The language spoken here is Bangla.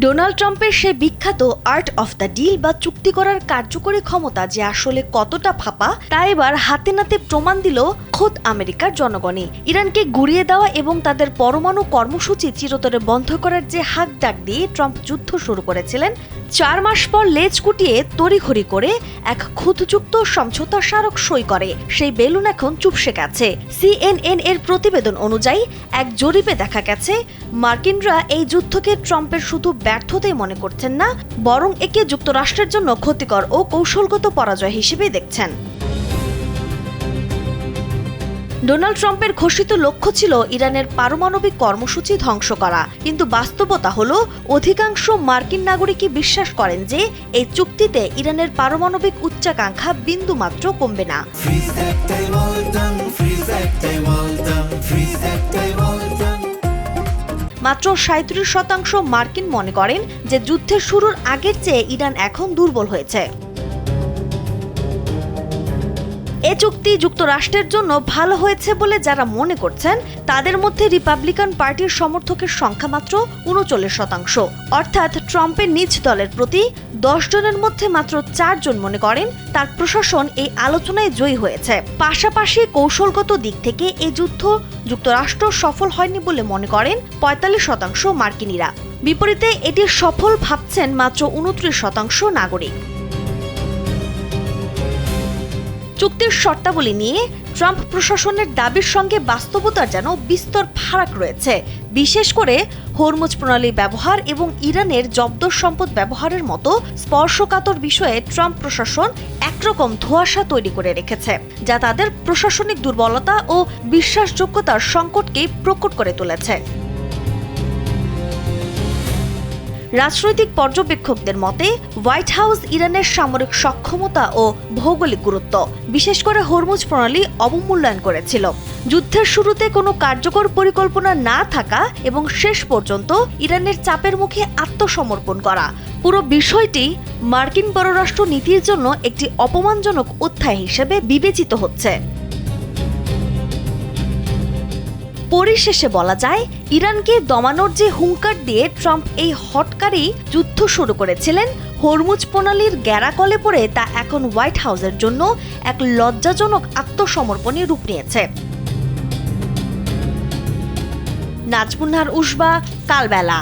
ডোনাল্ড ট্রাম্পের সেই বিখ্যাত আর্ট অফ দ্য ডিল বা চুক্তি করার কার্যকরী ক্ষমতা যে আসলে কতটা ফাঁপা তা এবার হাতে নাতে প্রমাণ দিল খোদ আমেরিকার জনগণই। ইরানকে গুড়িয়ে দেওয়া এবং তাদের পরমাণু কর্মসূচি চিরতরে বন্ধ করার যে হাক ডাক দিয়ে ট্রাম্প যুদ্ধ শুরু করেছিলেন, 4 মাস পর লেজ গুটিয়ে তড়িঘড়ি করে এক খুঁতযুক্ত সমঝোতা স্মারক সই করে সেই বেলুন এখন চুপসে গেছে। CNN এর প্রতিবেদন অনুযায়ী এক জরিপে দেখা গেছে মার্কিনরা এই যুদ্ধকে ট্রাম্পের শুধু ব্যর্থতাই মনে করছেন না, বরং একে যুক্তরাষ্ট্রের জন্য ক্ষতিকর ও কৌশলগত পরাজয় হিসেবে দেখছেন। ডোনাল্ড ট্রাম্পের ঘোষিত লক্ষ্য ছিল ইরানের পারমাণবিক কর্মসূচি ধ্বংস করা, কিন্তু বাস্তবতা হলো অধিকাংশ মার্কিন নাগরিকই বিশ্বাস করেন যে এই চুক্তিতে ইরানের পারমাণবিক উচ্চাকাঙ্ক্ষা বিন্দুমাত্র কমবে না। মাত্র 37% মার্কিন মনে করেন যে যুদ্ধের শুরুর আগের চেয়ে ইরান এখন দুর্বল হয়েছে। এ চুক্তি যুক্তরাষ্ট্রের জন্য ভালো হয়েছে বলে যারা মনে করছেন, তাদের মধ্যে রিপাবলিকান পার্টির সমর্থকের সংখ্যা মাত্র 39%। অর্থাৎ ট্রাম্পের নিজ দলের প্রতি 10 জনের মধ্যে মাত্র 4 জন মনে করেন তার প্রশাসন এই আলোচনায় জয়ী হয়েছে। পাশাপাশি কৌশলগত দিক থেকে এই যুদ্ধ যুক্তরাষ্ট্র সফল হয়নি বলে মনে করেন 45% মার্কিনিরা। বিপরীতে এটি সফল ভাবছেন মাত্র 29% নাগরিক। চুক্তির শর্তাবলী নিয়ে ট্রাম্প প্রশাসনের দাবির সঙ্গে বাস্তবতার যেন বিস্তর ফারাক রয়েছে। বিশেষ করে হরমুজ প্রণালী ব্যবহার এবং ইরানের জব্দ সম্পদ ব্যবহারের মতো স্পর্শকাতর বিষয়ে ট্রাম্প প্রশাসন একরকম ধোঁয়াশা তৈরি করে রেখেছে, যা তাদের প্রশাসনিক দুর্বলতা ও বিশ্বাসযোগ্যতার সংকটকে প্রকট করে তুলেছে। রাজনৈতিক পর্যবেক্ষকদের মতে হোয়াইট হাউস ইরানের সামরিক সক্ষমতা ও ভৌগোলিক গুরুত্ব, বিশেষ করে হরমুজ প্রণালী অবমূল্যায়ন করেছিল। যুদ্ধের শুরুতে কোনো কার্যকর পরিকল্পনা না থাকা এবং শেষ পর্যন্ত ইরানের চাপের মুখে আত্মসমর্পণ করা, পুরো বিষয়টি মার্কিন পররাষ্ট্র নীতির জন্য একটি অপমানজনক অধ্যায় হিসেবে বিবেচিত হচ্ছে। পরিশেষে বলা যায়, ইরানকে দমানোর যে হুঙ্কার দিয়ে ট্রাম্প এই হটকারী যুদ্ধ শুরু করেছিলেন, হরমুজ প্রণালীর গ্যারাকলে পড়ে তা এখন হোয়াইট হাউসের জন্য এক লজ্জাজনক আত্মসমর্পণে রূপ নিয়েছে। নাজমুন নাহার, উসবা, কালবেলা।